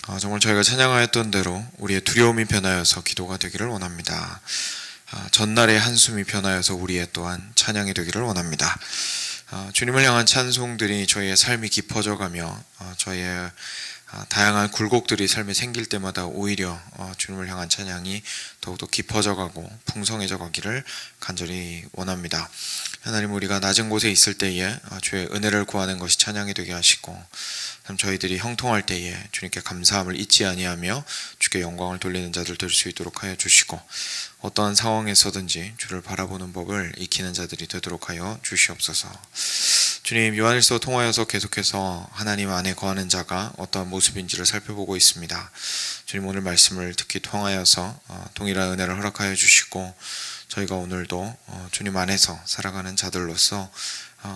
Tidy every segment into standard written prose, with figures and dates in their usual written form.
정말 저희가 찬양하였던 대로 우리의 두려움이 변하여서 기도가 되기를 원합니다. 전날의 한숨이 변하여서 우리의 또한 찬양이 되기를 원합니다. 주님을 향한 찬송들이 저희의 삶이 깊어져 가며 저희의 다양한 굴곡들이 삶에 생길 때마다 오히려 주님을 향한 찬양이 더욱더 깊어져 가고 풍성해져 가기를 간절히 원합니다. 하나님, 우리가 낮은 곳에 있을 때에 주의 은혜를 구하는 것이 찬양이 되게 하시고, 저희들이 형통할 때에 주님께 감사함을 잊지 아니하며 주께 영광을 돌리는 자들 될 수 있도록 하여 주시고, 어떠한 상황에서든지 주를 바라보는 법을 익히는 자들이 되도록 하여 주시옵소서. 주님, 요한일서 통하여서 계속해서 하나님 안에 거하는 자가 어떠한 모습인지를 살펴보고 있습니다. 주님, 오늘 말씀을 듣기 통하여서 동일한 은혜를 허락하여 주시고, 저희가 오늘도 주님 안에서 살아가는 자들로서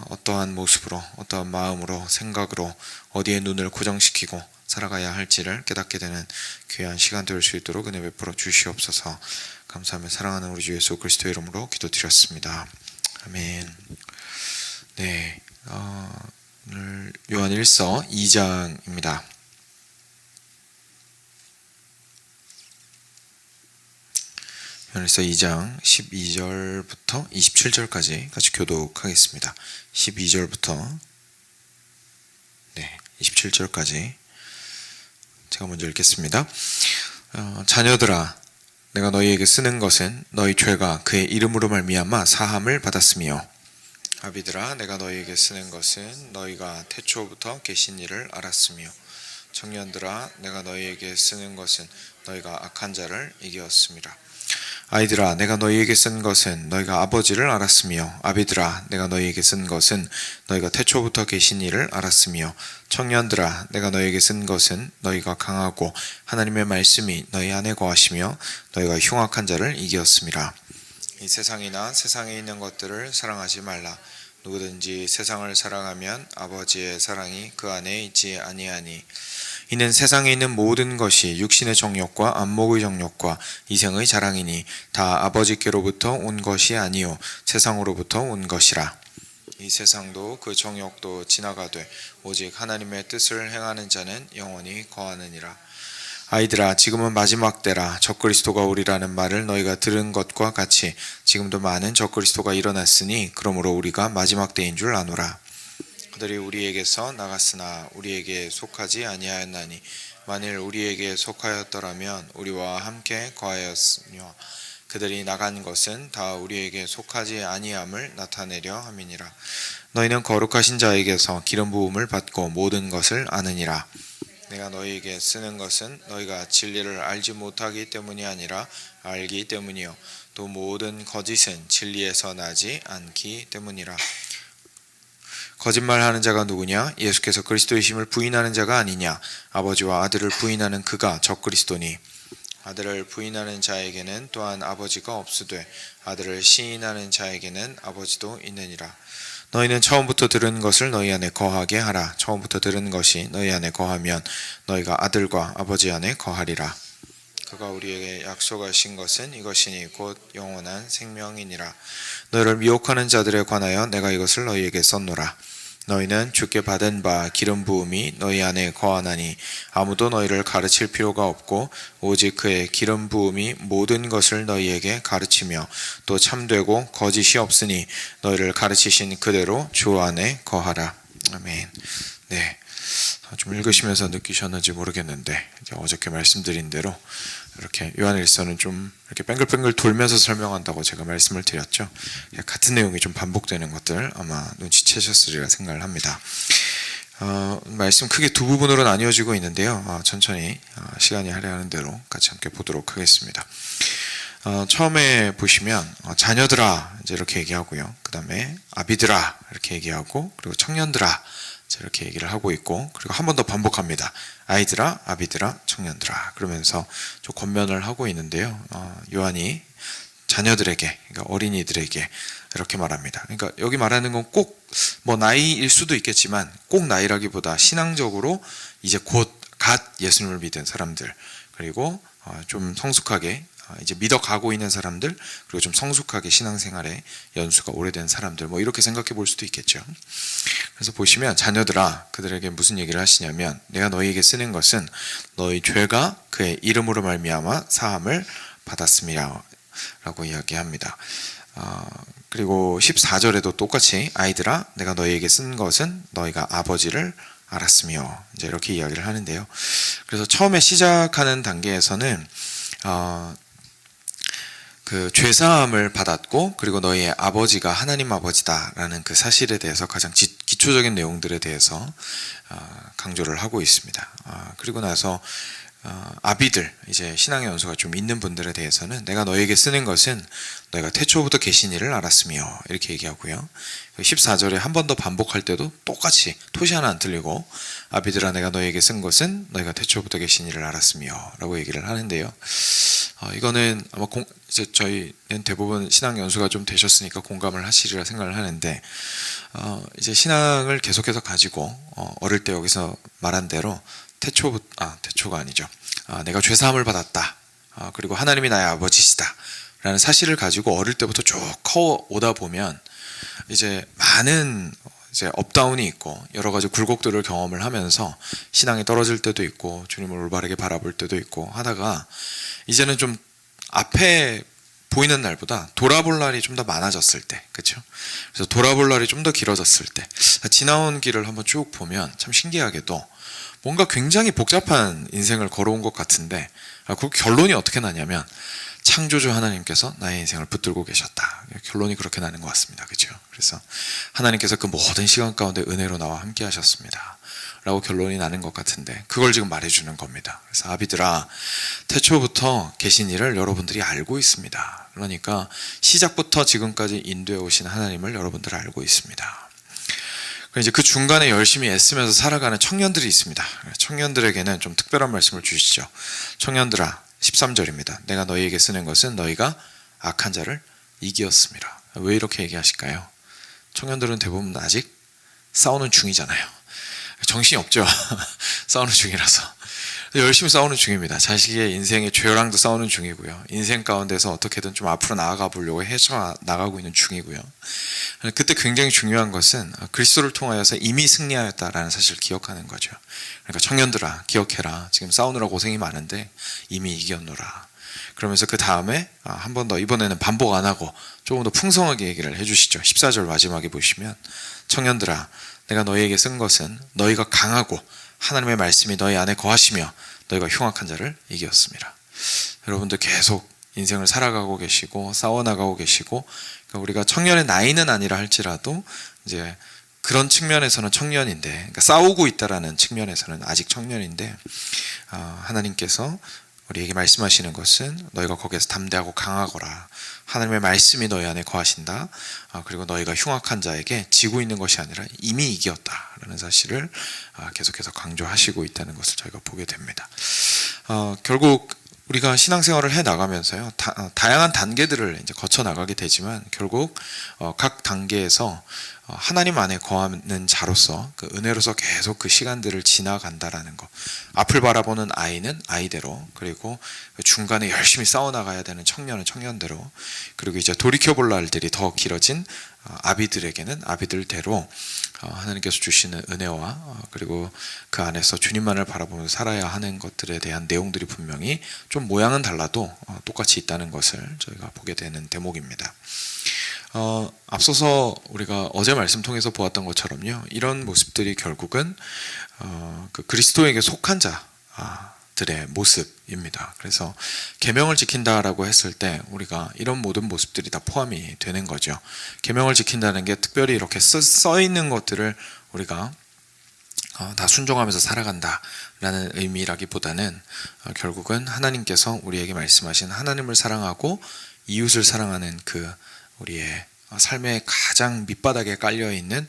어떠한 모습으로, 어떠한 마음으로, 생각으로 어디에 눈을 고정시키고 살아가야 할지를 깨닫게 되는 귀한 시간 될 수 있도록 은혜 베풀어 주시옵소서. 감사하며 사랑하는 우리 주 예수 그리스도의 이름으로 기도드렸습니다. 아멘. 네, 오늘 요한일서 2장입니다. 요한일서 2장 12절부터 27절까지 같이 교독하겠습니다. 12절부터 27절까지 제가 먼저 읽겠습니다. 자녀들아, 내가 너희에게 쓰는 것은 너희 죄가 그의 이름으로 말미암아 사함을 받았으며, 아비들아, 내가 너희에게 쓰는 것은 너희가 태초부터 계신 일을 알았으며, 청년들아, 내가 너희에게 쓰는 것은 너희가 악한 자를 이기었음이라. 아이들아, 내가 너희에게 쓴 것은 너희가 아버지를 알았으며, 아비들아, 내가 너희에게 쓴 것은 너희가 태초부터 계신 이를 알았으며, 청년들아, 내가 너희에게 쓴 것은 너희가 강하고 하나님의 말씀이 너희 안에 거하시며 너희가 흉악한 자를 이기었음이라. 이 세상이나 세상에 있는 것들을 사랑하지 말라. 누구든지 세상을 사랑하면 아버지의 사랑이 그 안에 있지 아니하니, 이는 세상에 있는 모든 것이 육신의 정욕과 안목의 정욕과 이생의 자랑이니 다 아버지께로부터 온 것이 아니요 세상으로부터 온 것이라. 이 세상도 그 정욕도 지나가되 오직 하나님의 뜻을 행하는 자는 영원히 거하느니라. 아이들아, 지금은 마지막 때라. 적그리스도가 오리라는 말을 너희가 들은 것과 같이 지금도 많은 적그리스도가 일어났으니 그러므로 우리가 마지막 때인 줄 아노라. 그들이 우리에게서 나갔으나 우리에게 속하지 아니하였나니, 만일 우리에게 속하였더라면 우리와 함께 거하였으며, 그들이 나간 것은 다 우리에게 속하지 아니함을 나타내려 함이니라. 너희는 거룩하신 자에게서 기름 부음을 받고 모든 것을 아느니라. 내가 너희에게 쓰는 것은 너희가 진리를 알지 못하기 때문이 아니라 알기 때문이요, 또 모든 거짓은 진리에서 나지 않기 때문이라. 거짓말하는 자가 누구냐? 예수께서 그리스도이심을 부인하는 자가 아니냐? 아버지와 아들을 부인하는 그가 적그리스도니, 아들을 부인하는 자에게는 또한 아버지가 없으되 아들을 시인하는 자에게는 아버지도 있느니라. 너희는 처음부터 들은 것을 너희 안에 거하게 하라. 처음부터 들은 것이 너희 안에 거하면 너희가 아들과 아버지 안에 거하리라. 그가 우리에게 약속하신 것은 이것이니 곧 영원한 생명이니라. 너희를 미혹하는 자들에 관하여 내가 이것을 너희에게 썼노라. 너희는 주께 받은 바 기름 부음이 너희 안에 거하나니 아무도 너희를 가르칠 필요가 없고 오직 그의 기름 부음이 모든 것을 너희에게 가르치며 또 참되고 거짓이 없으니 너희를 가르치신 그대로 주 안에 거하라. 아멘. 네, 좀 읽으시면서 느끼셨는지 모르겠는데, 어저께 말씀드린 대로 이렇게 요한일서는 좀 이렇게 뱅글뱅글 돌면서 설명한다고 제가 말씀을 드렸죠. 같은 내용이 좀 반복되는 것들 아마 눈치채셨으리라 생각을 합니다. 말씀 크게 두 부분으로 나뉘어지고 있는데요. 천천히 시간이 할애하는 대로 같이 함께 보도록 하겠습니다. 처음에 보시면 자녀들아 이제 이렇게 얘기하고요. 그 다음에 아비들아 이렇게 얘기하고, 그리고 청년들아 이렇게 얘기를 하고 있고, 그리고 한 번 더 반복합니다. 아이들아, 아비들아, 청년들아, 그러면서 좀 권면을 하고 있는데요. 요한이 자녀들에게, 그러니까 어린이들에게 이렇게 말합니다. 그러니까 여기 말하는 건 꼭 뭐 나이일 수도 있겠지만 꼭 나이라기보다 신앙적으로 이제 갓 예수님을 믿은 사람들, 그리고 좀 성숙하게 이제 믿어가고 있는 사람들, 그리고 좀 성숙하게 신앙생활에 연수가 오래된 사람들, 뭐 이렇게 생각해 볼 수도 있겠죠. 그래서 보시면 자녀들아, 그들에게 무슨 얘기를 하시냐면, 내가 너희에게 쓰는 것은 너희 죄가 그의 이름으로 말미암아 사함을 받았음이라 라고 이야기합니다. 그리고 14절에도 똑같이 아이들아, 내가 너희에게 쓴 것은 너희가 아버지를 알았으며, 이제 이렇게 이야기를 하는데요. 그래서 처음에 시작하는 단계에서는 그 죄사함을 받았고, 그리고 너희의 아버지가 하나님 아버지다라는 그 사실에 대해서 가장 기초적인 내용들에 대해서 강조를 하고 있습니다. 그리고 나서 아비들, 이제 신앙의 연수가 좀 있는 분들에 대해서는 내가 너에게 쓰는 것은 너희가 태초부터 계신 이를 알았으며, 이렇게 얘기하고요. 14절에 한 번 더 반복할 때도 똑같이 토시 하나 안 틀리고, 아비들아, 내가 너에게 쓴 것은 너희가 태초부터 계신 이를 알았으며 라고 얘기를 하는데요. 이거는 아마 이제 저희는 대부분 신앙 연수가 좀 되셨으니까 공감을 하시리라 생각을 하는데, 이제 신앙을 계속해서 가지고 어릴 때 여기서 말한 대로 태초가 아니죠. 내가 죄사함을 받았다. 그리고 하나님이 나의 아버지시다. 라는 사실을 가지고 어릴 때부터 쭉 커오다 보면 이제 많은 이제 업다운이 있고 여러 가지 굴곡들을 경험을 하면서 신앙이 떨어질 때도 있고 주님을 올바르게 바라볼 때도 있고 하다가 이제는 좀 앞에 보이는 날보다 돌아볼 날이 좀 더 많아졌을 때, 그렇죠? 그래서 돌아볼 날이 좀 더 길어졌을 때, 지나온 길을 한번 쭉 보면 참 신기하게도 뭔가 굉장히 복잡한 인생을 걸어온 것 같은데, 그 결론이 어떻게 나냐면 창조주 하나님께서 나의 인생을 붙들고 계셨다. 결론이 그렇게 나는 것 같습니다. 그렇죠? 그래서 하나님께서 그 모든 시간 가운데 은혜로 나와 함께 하셨습니다. 라고 결론이 나는 것 같은데, 그걸 지금 말해주는 겁니다. 그래서 아비들아, 태초부터 계신 이를 여러분들이 알고 있습니다. 그러니까 시작부터 지금까지 인도해 오신 하나님을 여러분들 알고 있습니다. 이제 그 중간에 열심히 애쓰면서 살아가는 청년들이 있습니다. 청년들에게는 좀 특별한 말씀을 주시죠. 청년들아, 13절입니다. 내가 너희에게 쓰는 것은 너희가 악한 자를 이기었습니다. 왜 이렇게 얘기하실까요? 청년들은 대부분 아직 싸우는 중이잖아요. 정신이 없죠. 싸우는 중이라서. 열심히 싸우는 중입니다. 자식의 인생의 죄랑도 싸우는 중이고요. 인생 가운데서 어떻게든 좀 앞으로 나아가 보려고 헤쳐나가고 있는 중이고요. 그때 굉장히 중요한 것은 그리스도를 통하여서 이미 승리하였다라는 사실을 기억하는 거죠. 그러니까 청년들아, 기억해라. 지금 싸우느라 고생이 많은데 이미 이겼노라. 그러면서 그 다음에 한 번 더, 이번에는 반복 안 하고 조금 더 풍성하게 얘기를 해주시죠. 14절 마지막에 보시면, 청년들아, 내가 너희에게 쓴 것은 너희가 강하고 하나님의 말씀이 너희 안에 거하시며 너희가 흉악한 자를 이겼습니다. 여러분들 계속 인생을 살아가고 계시고 싸워나가고 계시고, 그러니까 우리가 청년의 나이는 아니라 할지라도 이제 그런 측면에서는 청년인데, 그러니까 싸우고 있다라는 측면에서는 아직 청년인데, 하나님께서 우리에게 말씀하시는 것은 너희가 거기에서 담대하고 강하거라. 하나님의 말씀이 너희 안에 거하신다. 그리고 너희가 흉악한 자에게 지고 있는 것이 아니라 이미 이겼다라는 사실을 계속해서 강조하시고 있다는 것을 저희가 보게 됩니다. 결국 우리가 신앙생활을 해 나가면서요, 다양한 단계들을 이제 거쳐 나가게 되지만 결국 각 단계에서 하나님 안에 거하는 자로서 그 은혜로서 계속 그 시간들을 지나간다라는 것. 앞을 바라보는 아이는 아이대로, 그리고 중간에 열심히 싸워나가야 되는 청년은 청년대로, 그리고 이제 돌이켜볼 날들이 더 길어진 아비들에게는 아비들대로 하나님께서 주시는 은혜와 그리고 그 안에서 주님만을 바라보면서 살아야 하는 것들에 대한 내용들이 분명히 좀 모양은 달라도 똑같이 있다는 것을 저희가 보게 되는 대목입니다. 앞서서 우리가 어제 말씀 통해서 보았던 것처럼요, 이런 모습들이 결국은 그 그리스도에게 속한 자들의 모습입니다. 그래서 계명을 지킨다라고 했을 때 우리가 이런 모든 모습들이 다 포함이 되는 거죠. 계명을 지킨다는 게 특별히 이렇게 써 있는 것들을 우리가 다 순종하면서 살아간다라는 의미라기보다는 결국은 하나님께서 우리에게 말씀하신 하나님을 사랑하고 이웃을 사랑하는 그 우리의 삶의 가장 밑바닥에 깔려있는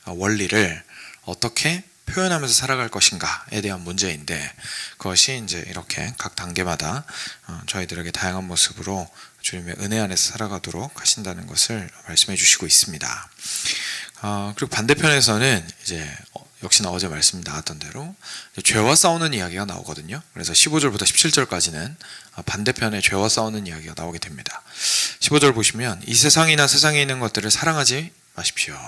원리를 어떻게 표현하면서 살아갈 것인가에 대한 문제인데, 그것이 이제 이렇게 각 단계마다 저희들에게 다양한 모습으로 주님의 은혜 안에서 살아가도록 하신다는 것을 말씀해 주시고 있습니다. 그리고 반대편에서는 이제 역시나 어제 말씀 나왔던 대로 죄와 싸우는 이야기가 나오거든요. 그래서 15절부터 17절까지는 반대편에 죄와 싸우는 이야기가 나오게 됩니다. 15절 보시면 이 세상이나 세상에 있는 것들을 사랑하지 마십시오.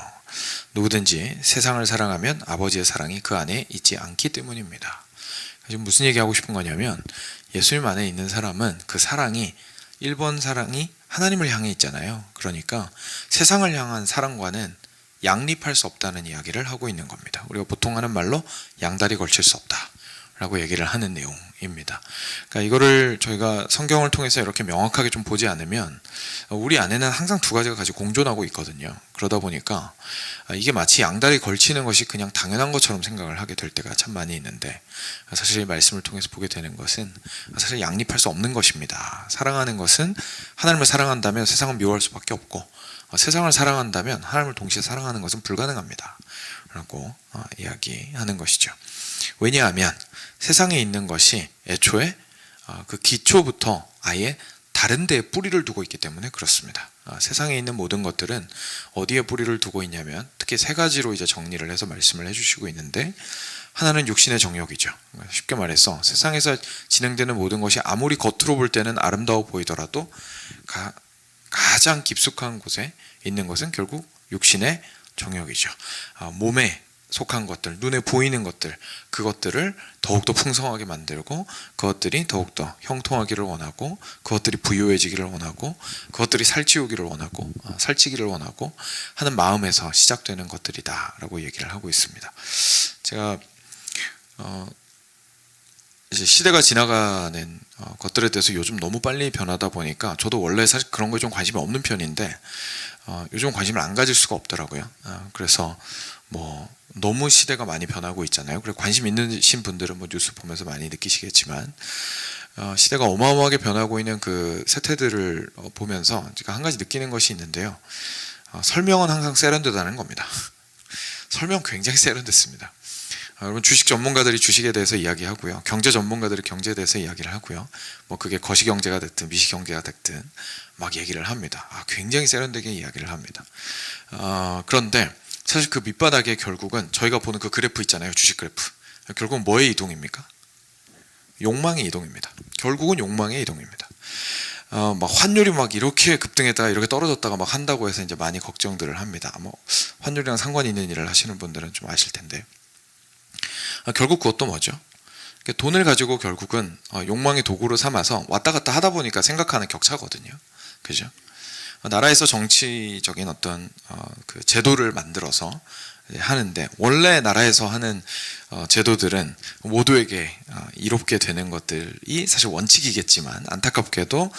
누구든지 세상을 사랑하면 아버지의 사랑이 그 안에 있지 않기 때문입니다. 지금 무슨 얘기하고 싶은 거냐면 예수님 안에 있는 사람은 그 사랑이 1번 사랑이 하나님을 향해 있잖아요. 그러니까 세상을 향한 사랑과는 양립할 수 없다는 이야기를 하고 있는 겁니다. 우리가 보통 하는 말로 양다리 걸칠 수 없다 라고 얘기를 하는 내용입니다. 그러니까 이거를 저희가 성경을 통해서 이렇게 명확하게 좀 보지 않으면 우리 안에는 항상 두 가지가 같이 공존하고 있거든요. 그러다 보니까 이게 마치 양다리 걸치는 것이 그냥 당연한 것처럼 생각을 하게 될 때가 참 많이 있는데, 사실 이 말씀을 통해서 보게 되는 것은 사실 양립할 수 없는 것입니다. 사랑하는 것은 하나님을 사랑한다면 세상은 미워할 수밖에 없고, 세상을 사랑한다면 하나님을 동시에 사랑하는 것은 불가능합니다 라고 이야기하는 것이죠. 왜냐하면 세상에 있는 것이 애초에 그 기초부터 아예 다른 데에 뿌리를 두고 있기 때문에 그렇습니다. 세상에 있는 모든 것들은 어디에 뿌리를 두고 있냐면 특히 세 가지로 이제 정리를 해서 말씀을 해주시고 있는데, 하나는 육신의 정욕이죠. 쉽게 말해서 세상에서 진행되는 모든 것이 아무리 겉으로 볼 때는 아름다워 보이더라도 가장 깊숙한 곳에 있는 것은 결국 육신의 정욕이죠. 몸에 속한 것들, 눈에 보이는 것들, 그것들을 더욱더 풍성하게 만들고 그것들이 더욱더 형통하기를 원하고 그것들이 부유해지기를 원하고 그것들이 살찌우기를 원하고 살찌기를 원하고 하는 마음에서 시작되는 것들이다 라고 얘기를 하고 있습니다. 제가 이제 시대가 지나가는 것들에 대해서 요즘 너무 빨리 변하다 보니까 저도 원래 사실 그런 거에 좀 관심이 없는 편인데 요즘 관심을 안 가질 수가 없더라고요. 그래서 뭐 너무 시대가 많이 변하고 있잖아요. 그래서 관심 있으신 분들은 뭐 뉴스 보면서 많이 느끼시겠지만 시대가 어마어마하게 변하고 있는 그 세태들을 보면서 제가 한 가지 느끼는 것이 있는데요. 설명은 항상 세련되다는 겁니다. 설명 굉장히 세련됐습니다. 여러분, 주식 전문가들이 주식에 대해서 이야기하고요. 경제 전문가들이 경제에 대해서 이야기를 하고요. 뭐 그게 거시경제가 됐든 미시경제가 됐든 막 얘기를 합니다. 굉장히 세련되게 이야기를 합니다. 그런데 사실 그 밑바닥에 결국은 저희가 보는 그 그래프 있잖아요. 주식 그래프. 결국은 뭐의 이동입니까? 욕망의 이동입니다. 결국은 욕망의 이동입니다. 막 환율이 막 이렇게 급등했다가 이렇게 떨어졌다가 막 한다고 해서 이제 많이 걱정들을 합니다. 뭐 환율이랑 상관이 있는 일을 하시는 분들은 좀 아실 텐데, 결국 그것도 뭐죠? 돈을 가지고 결국은 욕망의 도구로 삼아서 왔다 갔다 하다 보니까 생각하는 격차거든요. 그죠? 나라에서 정치적인 어떤 그 제도를 만들어서 하는데, 원래 나라에서 하는 제도들은 모두에게 이롭게 되는 것들이 사실 원칙이겠지만 안타깝게도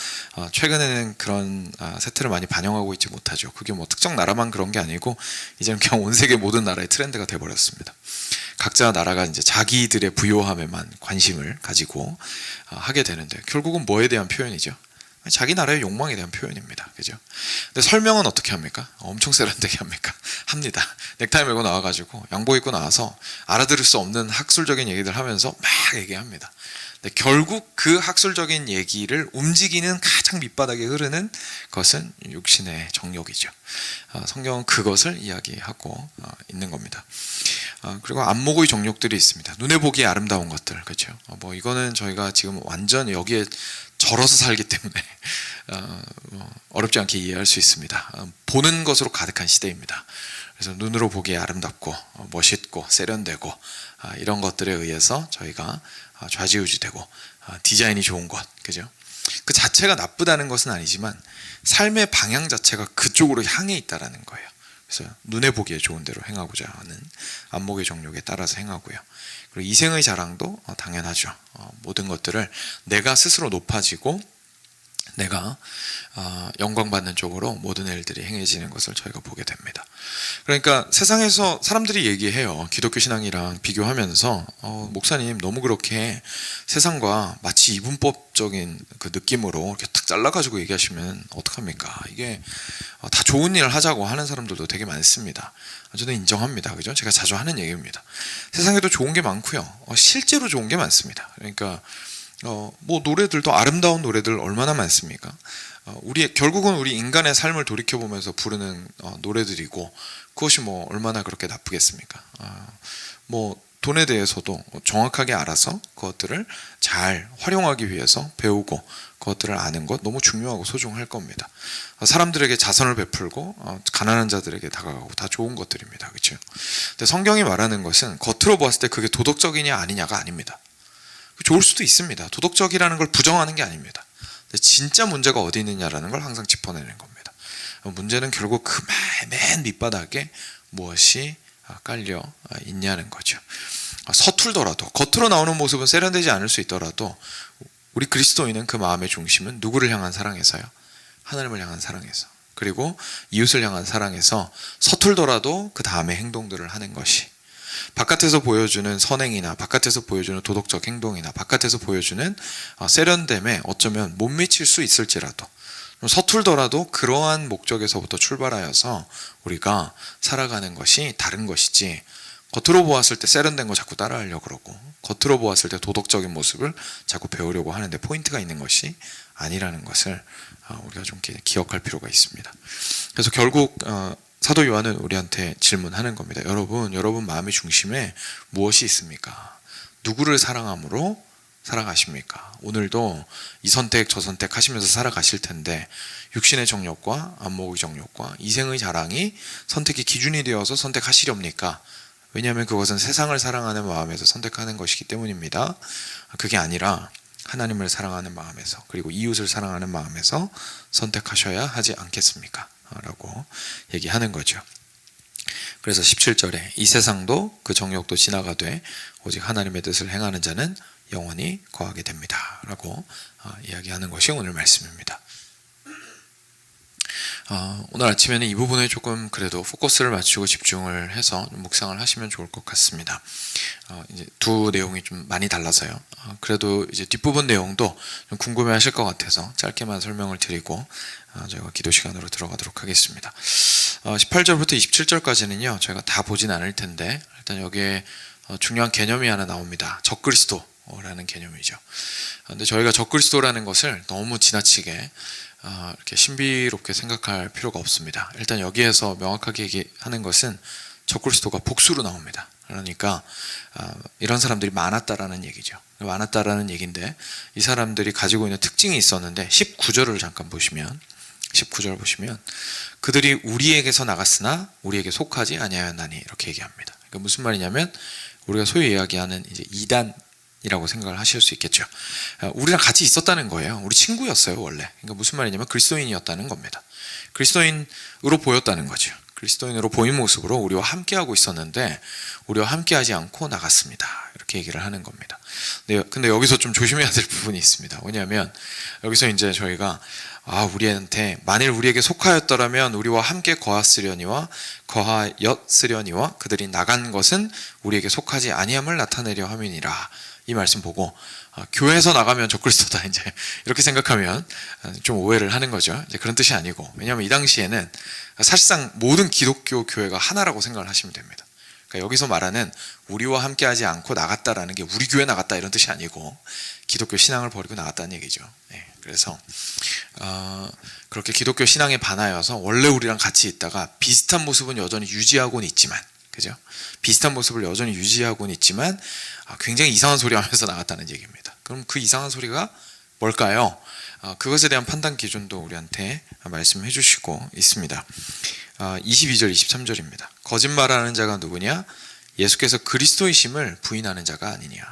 최근에는 그런 세태를 많이 반영하고 있지 못하죠. 그게 뭐 특정 나라만 그런 게 아니고 이제는 그냥 온 세계 모든 나라의 트렌드가 돼버렸습니다. 각자 나라가 이제 자기들의 부요함에만 관심을 가지고 하게 되는데, 결국은 뭐에 대한 표현이죠? 자기 나라의 욕망에 대한 표현입니다. 그죠? 근데 설명은 어떻게 합니까? 엄청 세련되게 합니까? 합니다. 넥타이 메고 나와가지고 양복 입고 나와서 알아들을 수 없는 학술적인 얘기들 하면서 막 얘기합니다. 근데 결국 그 학술적인 얘기를 움직이는 가장 밑바닥에 흐르는 것은 육신의 정욕이죠. 성경은 그것을 이야기하고 있는 겁니다. 그리고 안목의 정욕들이 있습니다. 눈에 보기에 아름다운 것들, 그렇죠? 뭐 이거는 저희가 지금 완전 여기에 절어서 살기 때문에 어렵지 않게 이해할 수 있습니다. 보는 것으로 가득한 시대입니다. 그래서 눈으로 보기에 아름답고 멋있고 세련되고 이런 것들에 의해서 저희가 좌지우지되고 디자인이 좋은 것, 그죠? 그 자체가 나쁘다는 것은 아니지만 삶의 방향 자체가 그쪽으로 향해 있다라는 거예요. 그래서 눈에 보기에 좋은 대로 행하고자 하는 안목의 정욕에 따라서 행하고요. 그리고 이생의 자랑도 당연하죠. 모든 것들을 내가 스스로 높아지고 내가 영광받는 쪽으로 모든 일들이 행해지는 것을 저희가 보게 됩니다. 그러니까 세상에서 사람들이 얘기해요. 기독교 신앙이랑 비교하면서 목사님 너무 그렇게 세상과 마치 이분법적인 그 느낌으로 이렇게 탁 잘라가지고 얘기하시면 어떡합니까? 이게 다 좋은 일을 하자고 하는 사람들도 되게 많습니다. 저는 인정합니다. 그죠? 제가 자주 하는 얘기입니다. 세상에도 좋은 게 많고요. 실제로 좋은 게 많습니다. 그러니까 뭐 노래들도 아름다운 노래들 얼마나 많습니까? 결국은 우리 인간의 삶을 돌이켜보면서 부르는 노래들이고, 그것이 뭐 얼마나 그렇게 나쁘겠습니까? 뭐 돈에 대해서도 정확하게 알아서 그것들을 잘 활용하기 위해서 배우고 그것들을 아는 것 너무 중요하고 소중할 겁니다. 사람들에게 자선을 베풀고 가난한 자들에게 다가가고 다 좋은 것들입니다. 그렇죠? 근데 성경이 말하는 것은 겉으로 보았을 때 그게 도덕적이냐 아니냐가 아닙니다. 좋을 수도 있습니다. 도덕적이라는 걸 부정하는 게 아닙니다. 근데 진짜 문제가 어디 있느냐라는 걸 항상 짚어내는 겁니다. 문제는 결국 그 맨 밑바닥에 무엇이 깔려 있냐는 거죠. 서툴더라도 겉으로 나오는 모습은 세련되지 않을 수 있더라도 우리 그리스도인은 그 마음의 중심은 누구를 향한 사랑에서요? 하나님을 향한 사랑에서, 그리고 이웃을 향한 사랑에서 서툴더라도 그 다음의 행동들을 하는 것이, 바깥에서 보여주는 선행이나 바깥에서 보여주는 도덕적 행동이나 바깥에서 보여주는 세련됨에 어쩌면 못 미칠 수 있을지라도 서툴더라도 그러한 목적에서부터 출발하여서 우리가 살아가는 것이 다른 것이지, 겉으로 보았을 때 세련된 거 자꾸 따라하려고 그러고 겉으로 보았을 때 도덕적인 모습을 자꾸 배우려고 하는데 포인트가 있는 것이 아니라는 것을 우리가 좀 기억할 필요가 있습니다. 그래서 결국 사도 요한은 우리한테 질문하는 겁니다. 여러분 마음의 중심에 무엇이 있습니까? 누구를 사랑함으로 살아가십니까? 오늘도 이 선택 저 선택 하시면서 살아가실 텐데 육신의 정욕과 안목의 정욕과 이생의 자랑이 선택의 기준이 되어서 선택하시렵니까? 왜냐하면 그것은 세상을 사랑하는 마음에서 선택하는 것이기 때문입니다. 그게 아니라 하나님을 사랑하는 마음에서, 그리고 이웃을 사랑하는 마음에서 선택하셔야 하지 않겠습니까? 라고 얘기하는 거죠. 그래서 17절에 이 세상도 그 정욕도 지나가되 오직 하나님의 뜻을 행하는 자는 영원히 거하게 됩니다. 라고 이야기하는 것이 오늘 말씀입니다. 오늘 아침에는 이 부분에 조금 그래도 포커스를 맞추고 집중을 해서 묵상을 하시면 좋을 것 같습니다. 이제 두 내용이 좀 많이 달라서요. 그래도 이제 뒷부분 내용도 좀 궁금해 하실 것 같아서 짧게만 설명을 드리고 저희가 기도 시간으로 들어가도록 하겠습니다. 18절부터 27절까지는요, 저희가 다 보진 않을 텐데, 일단 여기에 중요한 개념이 하나 나옵니다. 적그리스도라는 개념이죠. 근데 저희가 적그리스도라는 것을 너무 지나치게 이렇게 신비롭게 생각할 필요가 없습니다. 일단 여기에서 명확하게 얘기하는 것은 적그리스도가 복수로 나옵니다. 그러니까 이런 사람들이 많았다라는 얘기죠. 많았다라는 얘기인데, 이 사람들이 가지고 있는 특징이 있었는데 19절을 잠깐 보시면, 19절 보시면 그들이 우리에게서 나갔으나 우리에게 속하지 아니하였나니 이렇게 얘기합니다. 그러니까 무슨 말이냐면 우리가 소위 이야기하는 이제 이단이라고 생각을 하실 수 있겠죠. 우리랑 같이 있었다는 거예요. 우리 친구였어요 원래. 그러니까 무슨 말이냐면 그리스도인이었다는 겁니다. 그리스도인으로 보였다는 거죠. 그리스도인으로 보인 모습으로 우리와 함께하고 있었는데 우리와 함께하지 않고 나갔습니다. 이렇게 얘기를 하는 겁니다. 근데 여기서 좀 조심해야 될 부분이 있습니다. 왜냐하면 여기서 이제 저희가 우리한테 만일 우리에게 속하였더라면 우리와 함께 거하였으려니와 그들이 나간 것은 우리에게 속하지 아니함을 나타내려 함이니라. 이 말씀 보고 교회에서 나가면 적그리스도다 이제 이렇게 생각하면 좀 오해를 하는 거죠. 이제 그런 뜻이 아니고, 왜냐하면 이 당시에는 사실상 모든 기독교 교회가 하나라고 생각을 하시면 됩니다. 그러니까 여기서 말하는 우리와 함께하지 않고 나갔다라는 게 우리 교회 나갔다 이런 뜻이 아니고 기독교 신앙을 버리고 나갔다는 얘기죠. 네, 그래서 그렇게 기독교 신앙에 반하여서 원래 우리랑 같이 있다가 비슷한 모습은 여전히 유지하고는 있지만, 그죠? 비슷한 모습을 여전히 유지하고는 있지만 굉장히 이상한 소리 하면서 나갔다는 얘기입니다. 그럼 그 이상한 소리가 뭘까요? 그것에 대한 판단 기준도 우리한테 말씀해 주시고 있습니다. 22절 23절입니다. 거짓말하는 자가 누구냐? 예수께서 그리스도이심을 부인하는 자가 아니냐.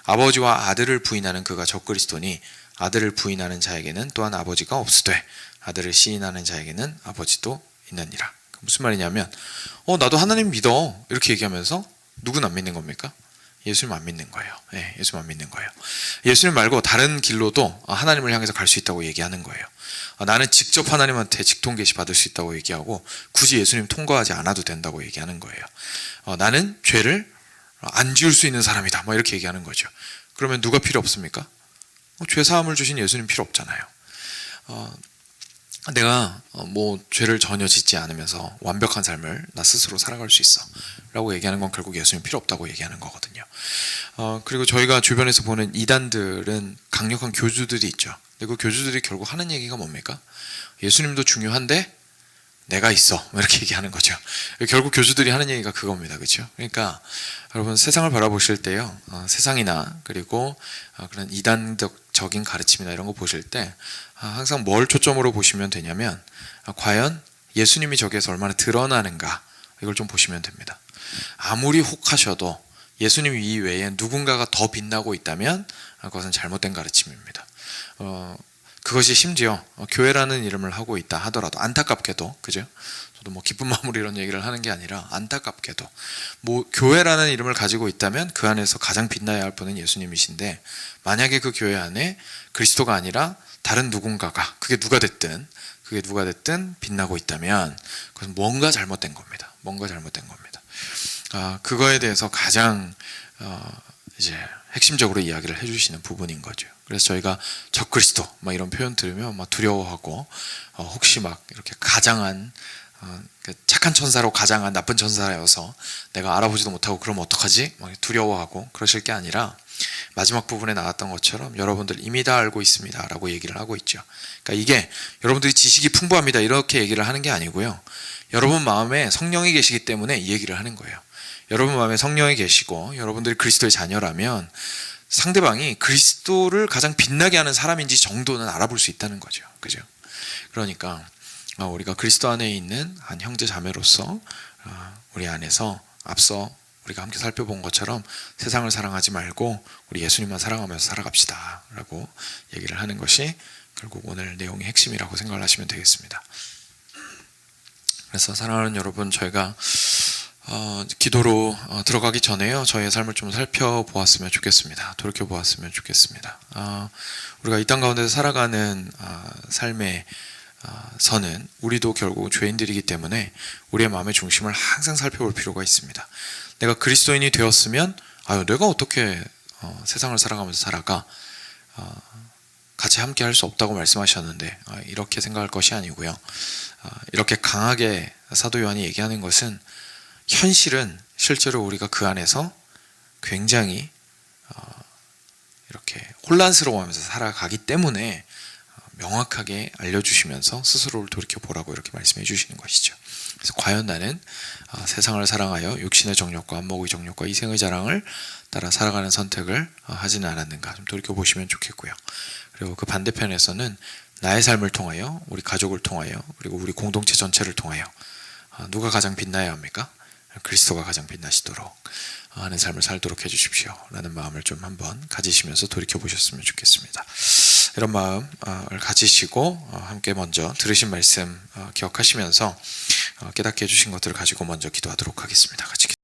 아버지와 아들을 부인하는 그가 적그리스도니 아들을 부인하는 자에게는 또한 아버지가 없으되 아들을 시인하는 자에게는 아버지도 있느니라. 무슨 말이냐면 나도 하나님 믿어 이렇게 얘기하면서 누구는 안 믿는 겁니까? 예수님 안 믿는 거예요. 네, 예수님 안 믿는 거예요. 예수님 말고 다른 길로도 하나님을 향해서 갈 수 있다고 얘기하는 거예요. 나는 직접 하나님한테 직통 계시 받을 수 있다고 얘기하고 굳이 예수님 통과하지 않아도 된다고 얘기하는 거예요. 나는 죄를 안 지을 수 있는 사람이다 뭐 이렇게 얘기하는 거죠. 그러면 누가 필요 없습니까? 죄 사함을 주신 예수님 필요 없잖아요. 내가 죄를 전혀 짓지 않으면서 완벽한 삶을 나 스스로 살아갈 수 있어 라고 얘기하는 건 결국 예수님 필요 없다고 얘기하는 거거든요. 그리고 저희가 주변에서 보는 이단들은 강력한 교주들이 있죠. 근데 그 교주들이 결국 하는 얘기가 뭡니까? 예수님도 중요한데 내가 있어 이렇게 얘기하는 거죠. 결국 교주들이 하는 얘기가 그겁니다. 그렇죠? 그러니까 여러분 세상을 바라보실 때요, 세상이나 그리고 그런 이단적인 가르침이나 이런 거 보실 때 항상 뭘 초점으로 보시면 되냐면 과연 예수님이 저기에서 얼마나 드러나는가, 이걸 좀 보시면 됩니다. 아무리 혹하셔도 예수님 이외에 누군가가 더 빛나고 있다면 그것은 잘못된 가르침입니다. 그것이 심지어 교회라는 이름을 하고 있다 하더라도, 안타깝게도, 그죠? 저도 뭐 기쁜 마음으로 이런 얘기를 하는 게 아니라 안타깝게도 뭐 교회라는 이름을 가지고 있다면 그 안에서 가장 빛나야 할 분은 예수님이신데, 만약에 그 교회 안에 그리스도가 아니라 다른 누군가가, 그게 누가 됐든 빛나고 있다면 그것은 뭔가 잘못된 겁니다. 뭔가 잘못된 겁니다. 그거에 대해서 가장 이제 핵심적으로 이야기를 해주시는 부분인 거죠. 그래서 저희가 적그리스도 막 이런 표현 들으면 막 두려워하고, 혹시 막 이렇게 가장한 착한 천사로 가장한 나쁜 천사여서 내가 알아보지도 못하고 그러면 어떡하지? 막 두려워하고 그러실 게 아니라, 마지막 부분에 나왔던 것처럼 여러분들 이미 다 알고 있습니다 라고 얘기를 하고 있죠. 그러니까 이게 여러분들이 지식이 풍부합니다 이렇게 얘기를 하는 게 아니고요, 여러분 마음에 성령이 계시기 때문에 이 얘기를 하는 거예요. 여러분 마음에 성령이 계시고 여러분들이 그리스도의 자녀라면 상대방이 그리스도를 가장 빛나게 하는 사람인지 정도는 알아볼 수 있다는 거죠. 그죠? 그러니까 우리가 그리스도 안에 있는 한 형제 자매로서 우리 안에서 앞서 우리가 함께 살펴본 것처럼 세상을 사랑하지 말고 우리 예수님만 사랑하면서 살아갑시다 라고 얘기를 하는 것이 결국 오늘 내용의 핵심이라고 생각을 하시면 되겠습니다. 그래서 사랑하는 여러분, 저희가 기도로 들어가기 전에요, 저희의 삶을 좀 살펴보았으면 좋겠습니다. 돌이켜보았으면 좋겠습니다. 우리가 이 땅 가운데서 살아가는 삶의 서는 우리도 결국 죄인들이기 때문에 우리의 마음의 중심을 항상 살펴볼 필요가 있습니다. 내가 그리스도인이 되었으면 내가 어떻게 세상을 살아가면서 살아가, 같이 함께 할 수 없다고 말씀하셨는데 이렇게 생각할 것이 아니고요, 이렇게 강하게 사도 요한이 얘기하는 것은 현실은 실제로 우리가 그 안에서 굉장히 이렇게 혼란스러워하면서 살아가기 때문에 명확하게 알려주시면서 스스로를 돌이켜보라고 이렇게 말씀해 주시는 것이죠. 그래서 과연 나는 세상을 사랑하여 육신의 정욕과 안목의 정욕과 이생의 자랑을 따라 살아가는 선택을 하지는 않았는가, 좀 돌이켜보시면 좋겠고요. 그리고 그 반대편에서는 나의 삶을 통하여, 우리 가족을 통하여, 그리고 우리 공동체 전체를 통하여 누가 가장 빛나야 합니까? 그리스도가 가장 빛나시도록 하는 삶을 살도록 해주십시오 라는 마음을 좀 한번 가지시면서 돌이켜보셨으면 좋겠습니다. 이런 마음을 가지시고 함께 먼저 들으신 말씀 기억하시면서 깨닫게 해주신 것들을 가지고 먼저 기도하도록 하겠습니다. 같이